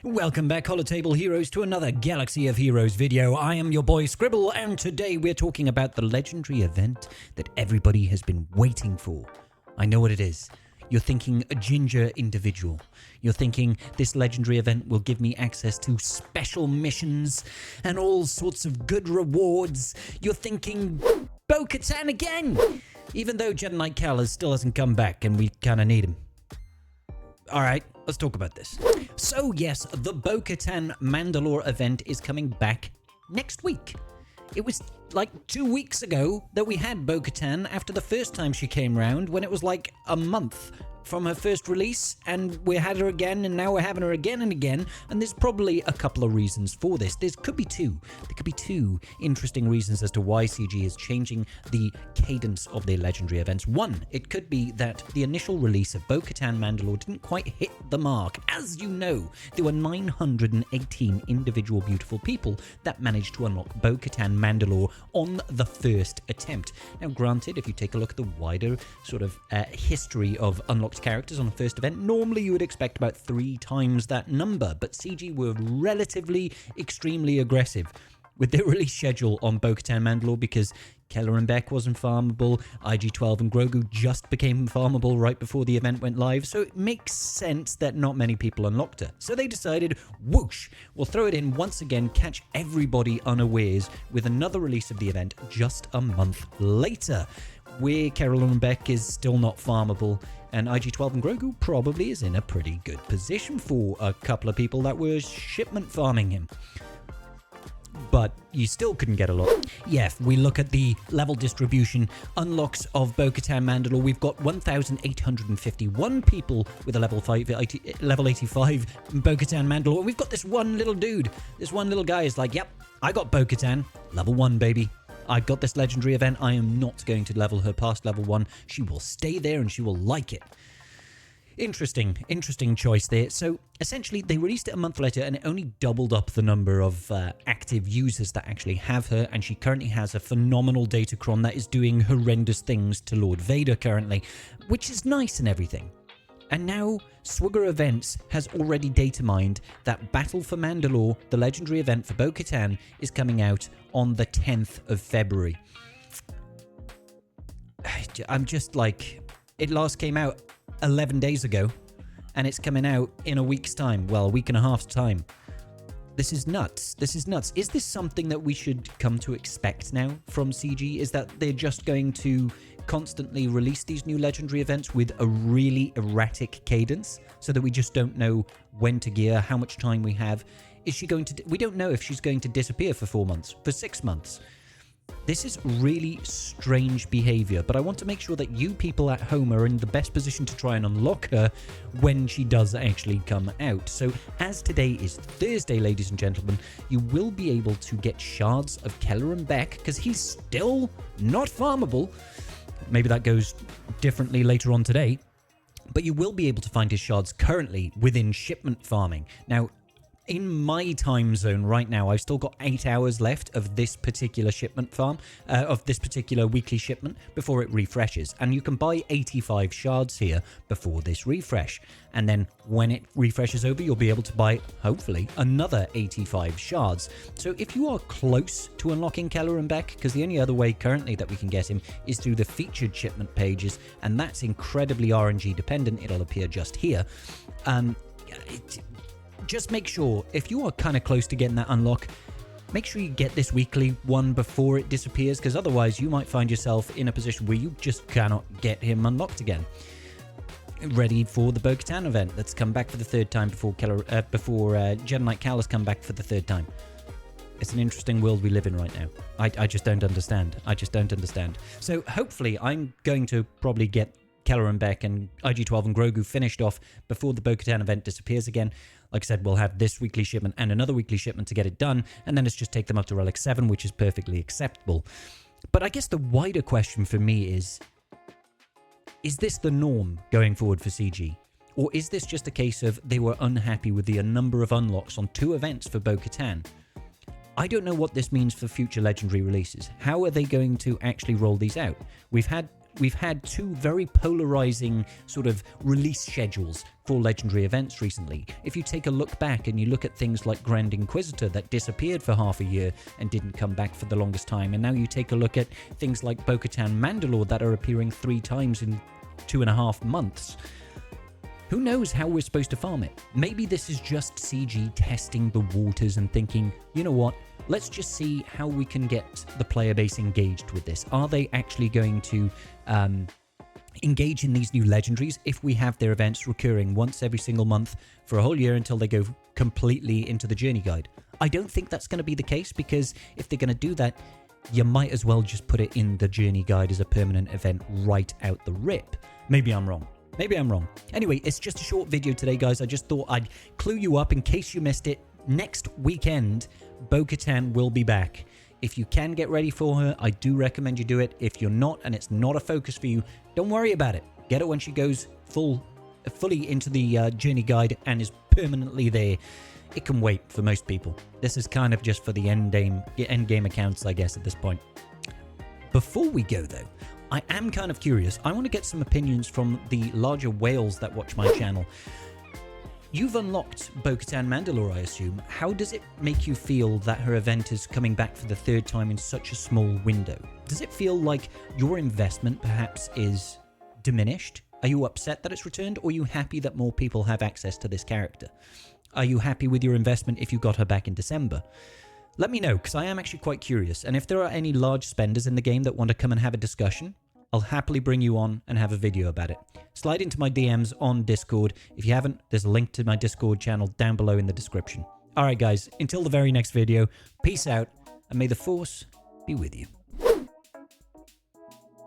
Welcome back, Holotable Heroes, to another Galaxy of Heroes video. I am your boy Scribble, and today we're talking about the legendary event that everybody has been waiting for. I know what it is. You're thinking a ginger individual. You're thinking this legendary event will give me access to special missions and all sorts of good rewards. You're thinking Bo-Katan again! Even though Jedi Knight Keller still hasn't come back and we kind of need him. Alright, let's talk about this. So yes, the Bo-Katan Mandalore event is coming back next week. It was like 2 weeks ago that we had Bo-Katan after the first time she came round, when it was like a month from her first release, and we had her again, and now we're having her again and again, and there's probably a couple of reasons for this. There could be two interesting reasons as to why CG is changing the cadence of their legendary events. One, it could be that the initial release of Bo-Katan Mandalore didn't quite hit the mark. As you know, there were 918 individual beautiful people that managed to unlock Bo-Katan Mandalore on the first attempt. Now granted, if you take a look at the wider sort of history of unlocked characters on the first event, normally you would expect about 3 times that number, but CG were relatively extremely aggressive with their release schedule on Bo-Katan Mandalore because Keller Beck wasn't farmable, IG-12 and Grogu just became farmable right before the event went live, so it makes sense that not many people unlocked her. So they decided, whoosh, we'll throw it in once again, catch everybody unawares with another release of the event just a month later, where Carolyn Beck is still not farmable, and IG-12 and Grogu probably is in a pretty good position for a couple of people that were shipment farming him. But you still couldn't get a lot. Yeah, if we look at the level distribution unlocks of Bo-Katan Mandalore, we've got 1,851 people with a level 85 Bo-Katan Mandalore. And we've got this one little dude. This one little guy is like, yep, I got Bo-Katan. Level 1, baby. I've got this legendary event. I am not going to level her past level 1. She will stay there and she will like it. Interesting choice there. So essentially they released it a month later and it only doubled up the number of active users that actually have her, and she currently has a phenomenal datacron that is doing horrendous things to Lord Vader currently, which is nice and everything. And now Swigger Events has already data mined that Battle for Mandalore, the legendary event for Bo-Katan, is coming out on the 10th of February. I'm just like, it last came out 11 days ago, and it's coming out in a week's time. Well, a week and a half's time. This is nuts. This is nuts. Is this something that we should come to expect now from CG? Is that they're just going to constantly release these new legendary events with a really erratic cadence so that we just don't know when to gear, how much time we have? Is she going to... We don't know if she's going to disappear for 4 months, for 6 months. This is really strange behavior, but I want to make sure that you people at home are in the best position to try and unlock her when she does actually come out. So as today is Thursday, ladies and gentlemen, you will be able to get shards of Keller Beck because he's still not farmable. Maybe that goes differently later on today, but you will be able to find his shards currently within shipment farming. Now, in my time zone right now, I've still got 8 hours left of this particular shipment farm, of this particular weekly shipment before it refreshes. And you can buy 85 shards here before this refresh. And then when it refreshes over, you'll be able to buy, hopefully, another 85 shards. So if you are close to unlocking Keller Beck, because the only other way currently that we can get him is through the featured shipment pages, and that's incredibly RNG dependent. It'll appear just here. Just make sure, if you are kind of close to getting that unlock, make sure you get this weekly one before it disappears, because otherwise you might find yourself in a position where you just cannot get him unlocked again. Ready for the Bo-Katan event that's come back for the 3rd time before Jedi Knight Cal has come back for the 3rd time. It's an interesting world we live in right now. I just don't understand. I just don't understand. So hopefully I'm going to probably get Keller Beck and IG-12 and Grogu finished off before the Bo-Katan event disappears again. Like I said, we'll have this weekly shipment and another weekly shipment to get it done, and then it's just take them up to Relic 7, which is perfectly acceptable. But I guess the wider question for me is this the norm going forward for CG? Or is this just a case of they were unhappy with the number of unlocks on 2 events for Bo-Katan? I don't know what this means for future legendary releases. How are they going to actually roll these out? We've had we've had two very polarizing sort of release schedules for legendary events recently. If you take a look back and you look at things like Grand Inquisitor that disappeared for half a year and didn't come back for the longest time, and now you take a look at things like Bo-Katan Mandalore that are appearing 3 times in 2.5 months. Who knows how we're supposed to farm it? Maybe this is just CG testing the waters and thinking, you know what, let's just see how we can get the player base engaged with this. Are they actually going to engage in these new legendaries if we have their events recurring once every single month for a whole year until they go completely into the journey guide? I don't think that's going to be the case, because if they're going to do that, you might as well just put it in the journey guide as a permanent event right out the rip. Maybe I'm wrong. Maybe I'm wrong. Anyway, it's just a short video today, guys. I just thought I'd clue you up in case you missed it. Next weekend, Bo-Katan will be back. If you can get ready for her, I do recommend you do it. If you're not, and it's not a focus for you, don't worry about it. Get it when she goes fully into the journey guide and is permanently there. It can wait for most people. This is kind of just for the end game accounts, I guess, at this point. Before we go, though, I am kind of curious. I want to get some opinions from the larger whales that watch my channel. You've unlocked Bo-Katan Mandalore, I assume. How does it make you feel that her event is coming back for the 3rd time in such a small window? Does it feel like your investment perhaps is diminished? Are you upset that it's returned, or are you happy that more people have access to this character? Are you happy with your investment if you got her back in December? Let me know, because I am actually quite curious, and if there are any large spenders in the game that want to come and have a discussion, I'll happily bring you on and have a video about it. Slide into my DMs on Discord. If you haven't, there's a link to my Discord channel down below in the description. Alright guys, until the very next video, peace out, and may the Force be with you.